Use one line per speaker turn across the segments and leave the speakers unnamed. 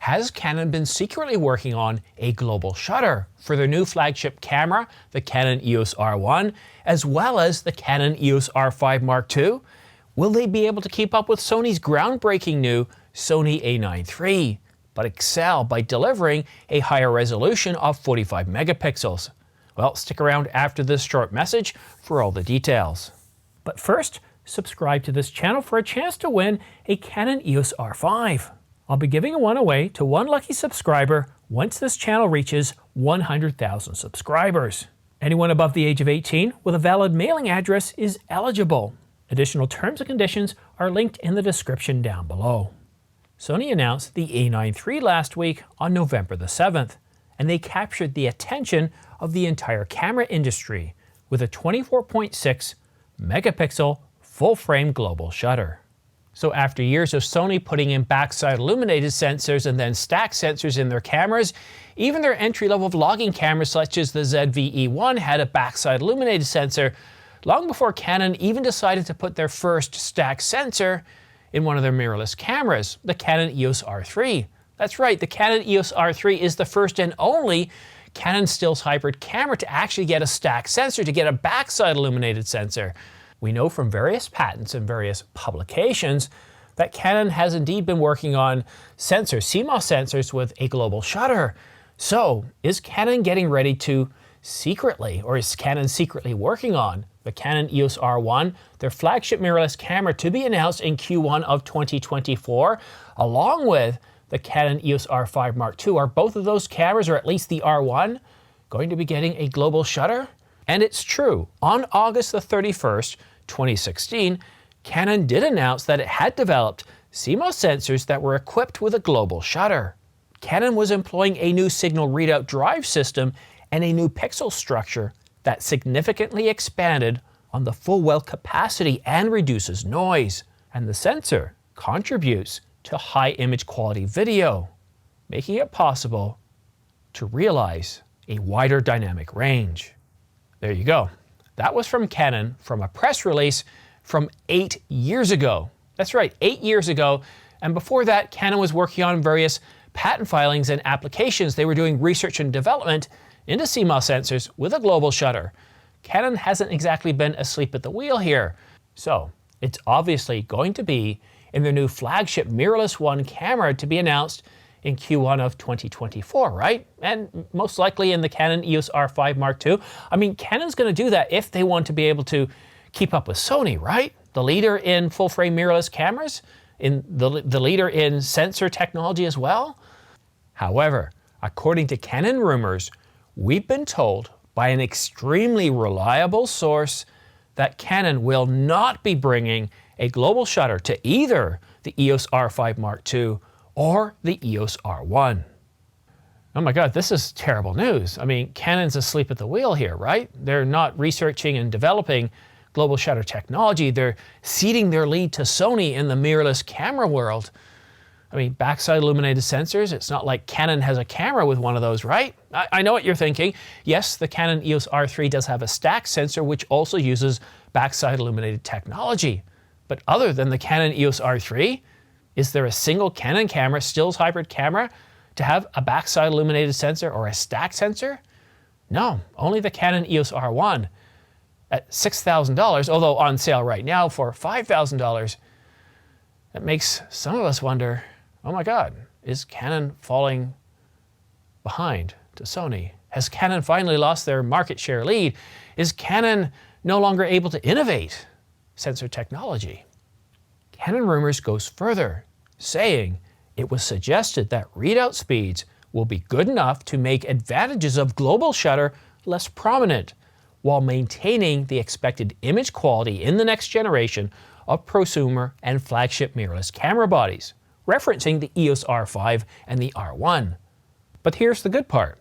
has Canon been secretly working on a global shutter for their new flagship camera, the Canon EOS R1, as well as the Canon EOS R5 Mark II? Will they be able to keep up with Sony's groundbreaking new Sony A9 III, but excel by delivering a higher resolution of 45 megapixels? Well, stick around after this short message for all the details. But first, subscribe to this channel for a chance to win a Canon EOS R5. I'll be giving one away to one lucky subscriber once this channel reaches 100,000 subscribers. Anyone above the age of 18 with a valid mailing address is eligible. Additional terms and conditions are linked in the description down below. Sony announced the A9 III last week on November the 7th, and they captured the attention of the entire camera industry with a 24.6 megapixel full-frame global shutter. So after years of Sony putting in backside illuminated sensors and then stack sensors in their cameras, even their entry-level vlogging cameras such as the ZV-E1 had a backside illuminated sensor long before Canon even decided to put their first stack sensor in one of their mirrorless cameras, the Canon EOS R3. That's right, the Canon EOS R3 is the first and only Canon stills hybrid camera to actually get a stack sensor, to get a backside illuminated sensor. We know from various patents and various publications that Canon has indeed been working on sensors, CMOS sensors with a global shutter. So is Canon getting ready to secretly, or is Canon secretly working on the Canon EOS R1, their flagship mirrorless camera to be announced in Q1 of 2024, along with the Canon EOS R5 Mark II? Are both of those cameras, or at least the R1, going to be getting a global shutter? And it's true. On August the 31st, 2016, Canon did announce that it had developed CMOS sensors that were equipped with a global shutter. Canon was employing a new signal readout drive system and a new pixel structure that significantly expanded on the full well capacity and reduces noise. And the sensor contributes to high image quality video, making it possible to realize a wider dynamic range. There you go. That was from Canon, from a press release from 8 years ago. That's right, 8 years ago. And before that, Canon was working on various patent filings and applications. They were doing research and development into CMOS sensors with a global shutter. Canon hasn't exactly been asleep at the wheel here. So it's obviously going to be in their new flagship mirrorless one camera to be announced in Q1 of 2024, right? And most likely in the Canon EOS R5 Mark II. I mean, Canon's going to do that if they want to be able to keep up with Sony, right? The leader in full-frame mirrorless cameras, in the leader in sensor technology as well. However, according to Canon rumors, we've been told by an extremely reliable source that Canon will not be bringing a global shutter to either the EOS R5 Mark II or the EOS R1. Oh my God, this is terrible news. I mean, Canon's asleep at the wheel here, right? They're not researching and developing global shutter technology. They're ceding their lead to Sony in the mirrorless camera world. I mean, backside illuminated sensors, it's not like Canon has a camera with one of those, right? I know what you're thinking. Yes, the Canon EOS R3 does have a stack sensor, which also uses backside illuminated technology. But other than the Canon EOS R3, is there a single Canon camera, stills hybrid camera, to have a backside illuminated sensor or a stack sensor? No, only the Canon EOS R1 at $6,000, although on sale right now for $5,000. That makes some of us wonder, oh my God, is Canon falling behind to Sony? Has Canon finally lost their market share lead? Is Canon no longer able to innovate sensor technology? Canon rumors goes further, saying it was suggested that readout speeds will be good enough to make advantages of global shutter less prominent, while maintaining the expected image quality in the next generation of prosumer and flagship mirrorless camera bodies, referencing the EOS R5 and the R1. But here's the good part.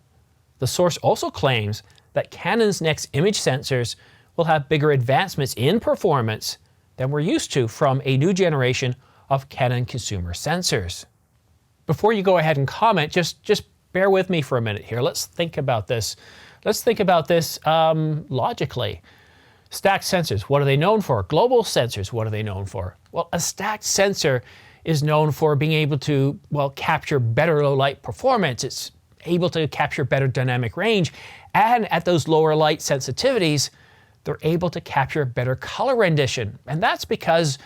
The source also claims that Canon's next image sensors will have bigger advancements in performance than we're used to from a new generation of Canon consumer sensors. Before you go ahead and comment, just bear with me for a minute here. Let's think about this. Let's think about this logically. Stacked sensors, what are they known for? Global sensors, what are they known for? Well, a stacked sensor is known for being able to, well, capture better low light performance. It's able to capture better dynamic range. And at those lower light sensitivities, they're able to capture better color rendition. And that's because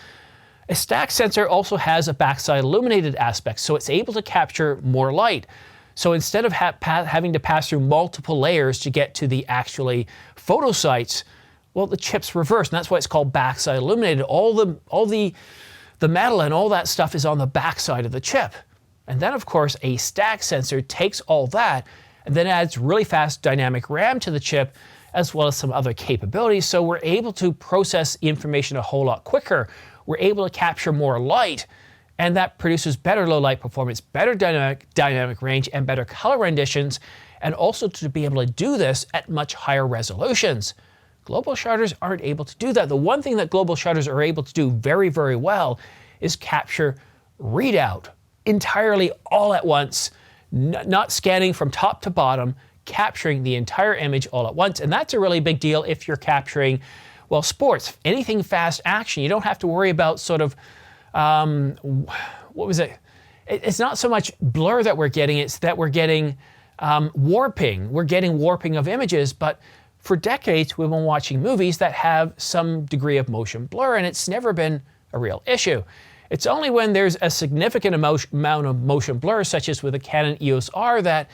a stack sensor also has a backside illuminated aspect, so it's able to capture more light. So instead of having to pass through multiple layers to get to the actually photo sites, well, the chip's reversed, and that's why it's called backside illuminated. All the metal and all that stuff is on the backside of the chip. And then, of course, a stack sensor takes all that and then adds really fast dynamic RAM to the chip, as well as some other capabilities. So we're able to process the information a whole lot quicker. We're able to capture more light, and that produces better low light performance, better dynamic range, and better color renditions, and also to be able to do this at much higher resolutions. Global shutters aren't able to do that. The one thing that global shutters are able to do very, very well is capture readout entirely all at once, not scanning from top to bottom, capturing the entire image all at once. And that's a really big deal if you're capturing, well, sports, anything fast action. You don't have to worry about sort of, what was it? It's not so much blur that we're getting, it's that we're getting warping. We're getting warping of images, but for decades we've been watching movies that have some degree of motion blur, and it's never been a real issue. It's only when there's a significant amount of motion blur, such as with the Canon EOS R, that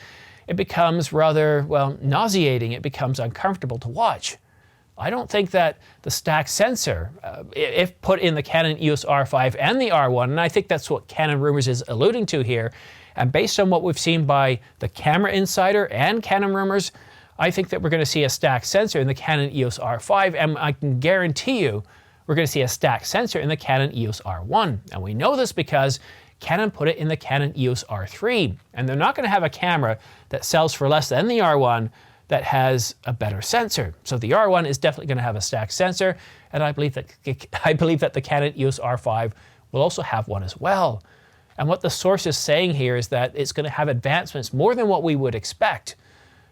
it becomes rather, well, nauseating. It becomes uncomfortable to watch. I don't think that the stack sensor, if put in the Canon EOS R5 and the R1, and I think that's what Canon Rumors is alluding to here, and based on what we've seen by the Camera Insider and Canon Rumors, I think that we're going to see a stack sensor in the Canon EOS R5, and I can guarantee you we're going to see a stack sensor in the Canon EOS R1. And we know this because Canon put it in the Canon EOS R3, and they're not going to have a camera that sells for less than the R1 that has a better sensor. So the R1 is definitely going to have a stack sensor, and I believe that the Canon EOS R5 will also have one as well. And what the source is saying here is that it's going to have advancements more than what we would expect.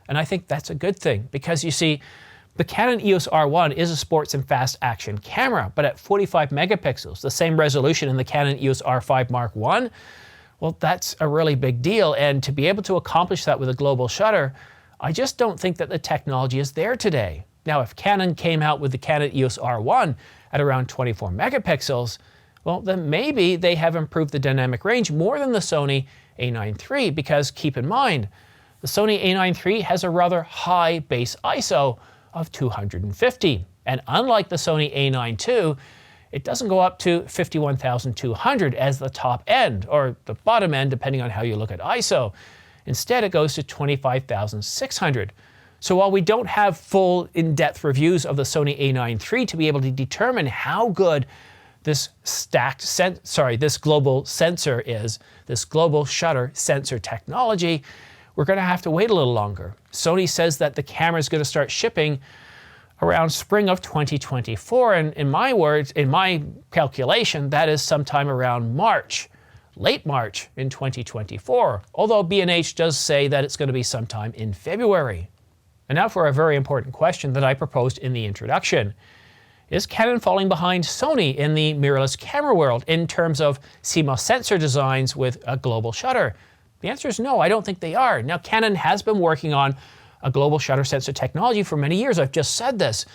And I think that's a good thing, because you see, the Canon EOS R1 is a sports and fast action camera, but at 45 megapixels, the same resolution in the Canon EOS R5 Mark I, well, that's a really big deal. And to be able to accomplish that with a global shutter, I just don't think that the technology is there today. Now, if Canon came out with the Canon EOS R1 at around 24 megapixels, well, then maybe they have improved the dynamic range more than the Sony A9 III, because keep in mind, the Sony A9 III has a rather high base ISO of 250. And unlike the Sony A9 II, it doesn't go up to 51,200 as the top end, or the bottom end, depending on how you look at ISO. Instead, it goes to 25,600. So while we don't have full in-depth reviews of the Sony A9 III to be able to determine how good this this global sensor is, this global shutter sensor technology, we're going to have to wait a little longer. Sony says that the camera is going to start shipping around spring of 2024, and in my words, in my calculation, that is sometime around March, late March in 2024, although B&H does say that it's going to be sometime in February. And now for a very important question that I proposed in the introduction. Is Canon falling behind Sony in the mirrorless camera world in terms of CMOS sensor designs with a global shutter? The answer is no, I don't think they are. Now, Canon has been working on a global shutter sensor technology for many years. I've just said this.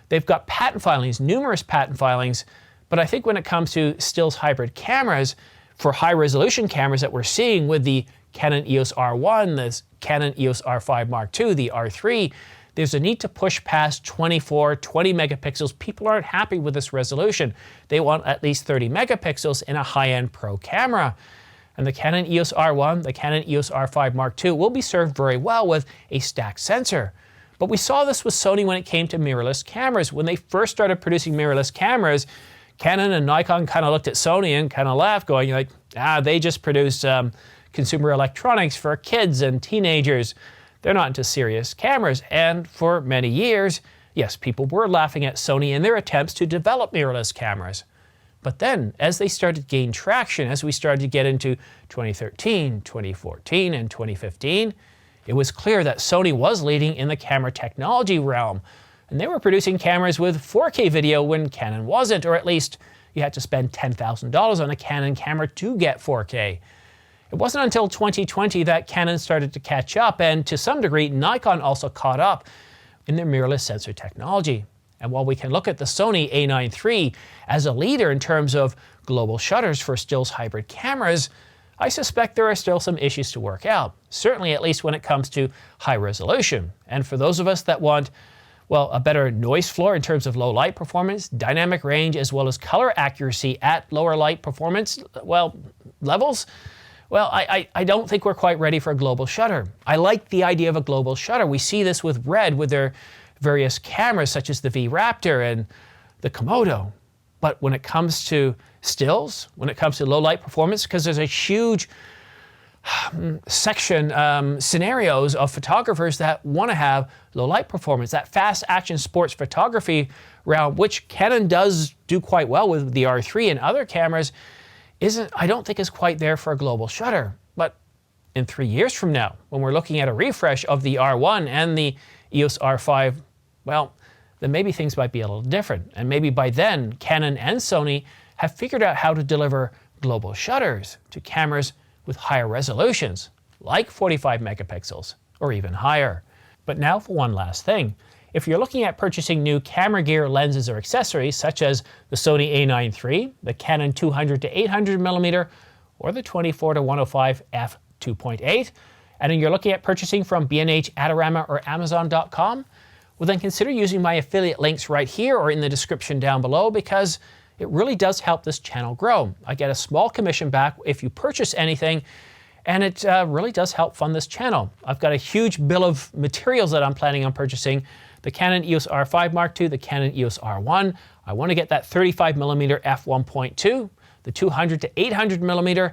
They've got patent filings, numerous patent filings, but I think when it comes to stills hybrid cameras, for high resolution cameras that we're seeing with the Canon EOS R1, the Canon EOS R5 Mark II, the R3, there's a need to push past 24, 20 megapixels. People aren't happy with this resolution. They want at least 30 megapixels in a high-end pro camera. And the Canon EOS R1, the Canon EOS R5 Mark II will be served very well with a stacked sensor. But we saw this with Sony when it came to mirrorless cameras. When they first started producing mirrorless cameras, Canon and Nikon kind of looked at Sony and kind of laughed, going like, they just produce consumer electronics for kids and teenagers. They're not into serious cameras. And for many years, yes, people were laughing at Sony in their attempts to develop mirrorless cameras. But then, as they started to gain traction, as we started to get into 2013, 2014, and 2015, it was clear that Sony was leading in the camera technology realm. And they were producing cameras with 4K video when Canon wasn't, or at least, you had to spend $10,000 on a Canon camera to get 4K. It wasn't until 2020 that Canon started to catch up, and to some degree, Nikon also caught up in their mirrorless sensor technology. And while we can look at the Sony A9 III as a leader in terms of global shutters for stills hybrid cameras, I suspect there are still some issues to work out, certainly at least when it comes to high resolution. And for those of us that want, well, a better noise floor in terms of low light performance, dynamic range, as well as color accuracy at lower light performance, well, levels, well, I don't think we're quite ready for a global shutter. I like the idea of a global shutter. We see this with Red with their various cameras such as the V Raptor and the Komodo. But when it comes to stills, when it comes to low light performance, because there's a huge section, scenarios of photographers that want to have low light performance, that fast action sports photography realm, which Canon does do quite well with the R3 and other cameras, I don't think is quite there for a global shutter. But in 3 years from now, when we're looking at a refresh of the R1 and the EOS R5, well, then maybe things might be a little different. And maybe by then, Canon and Sony have figured out how to deliver global shutters to cameras with higher resolutions, like 45 megapixels or even higher. But now for one last thing. If you're looking at purchasing new camera gear, lenses, or accessories, such as the Sony A9 III, the Canon 200 to 800mm, or the 24 to 105 f2.8, and then you're looking at purchasing from B&H, Adorama, or Amazon.com, well then consider using my affiliate links right here or in the description down below, because it really does help this channel grow. I get a small commission back if you purchase anything, and it really does help fund this channel. I've got a huge bill of materials that I'm planning on purchasing: the Canon EOS R5 Mark II, the Canon EOS R1. I want to get that 35mm f1.2, the 200 to 800mm,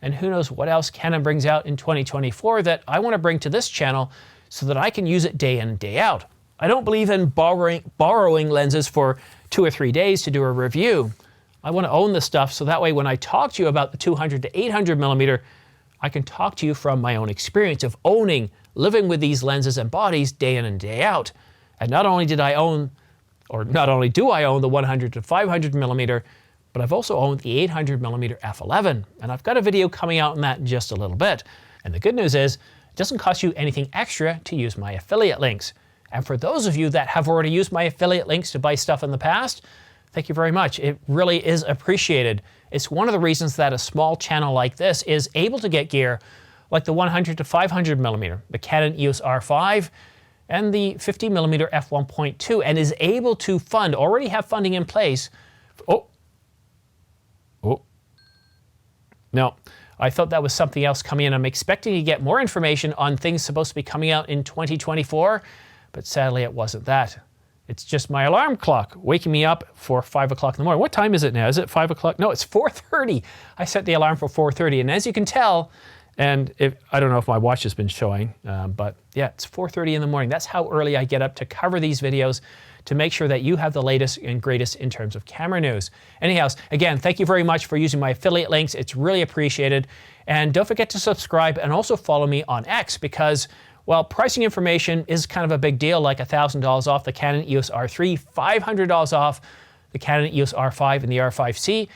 and who knows what else Canon brings out in 2024 that I want to bring to this channel so that I can use it day in and day out. I don't believe in borrowing lenses for 2 or 3 days to do a review. I want to own this stuff so that way when I talk to you about the 200 to 800mm, I can talk to you from my own experience of living with these lenses and bodies day in and day out. And not only do I own the 100 to 500mm, but I've also owned the 800mm f11. And I've got a video coming out on that in just a little bit. And the good news is, it doesn't cost you anything extra to use my affiliate links. And for those of you that have already used my affiliate links to buy stuff in the past, thank you very much. It really is appreciated. It's one of the reasons that a small channel like this is able to get gear like the 100 to 500mm, the Canon EOS R5, and the 50mm f1.2, and is able to already have funding in place. No, I thought that was something else coming in. I'm expecting to get more information on things supposed to be coming out in 2024, but sadly it wasn't that. It's just my alarm clock waking me up for 5 o'clock in the morning. What time is it now? Is it 5 o'clock? No, it's 4:30. I set the alarm for 4:30, and as you can tell, and I don't know if my watch has been showing, but yeah, it's 4:30 in the morning. That's how early I get up to cover these videos to make sure that you have the latest and greatest in terms of camera news. Anyhow, again, thank you very much for using my affiliate links. It's really appreciated. And don't forget to subscribe and also follow me on X, because, well, pricing information is kind of a big deal, like $1,000 off the Canon EOS R3, $500 off the Canon EOS R5 and the R5C.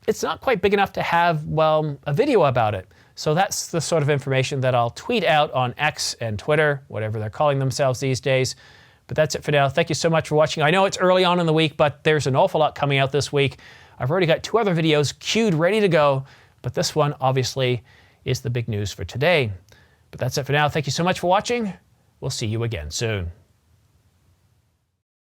It's not quite big enough to have, well, a video about it. So that's the sort of information that I'll tweet out on X and Twitter, whatever they're calling themselves these days. But that's it for now. Thank you so much for watching. I know it's early on in the week, but there's an awful lot coming out this week. I've already got 2 other videos queued, ready to go, but this one obviously is the big news for today. But that's it for now. Thank you so much for watching. We'll see you again soon.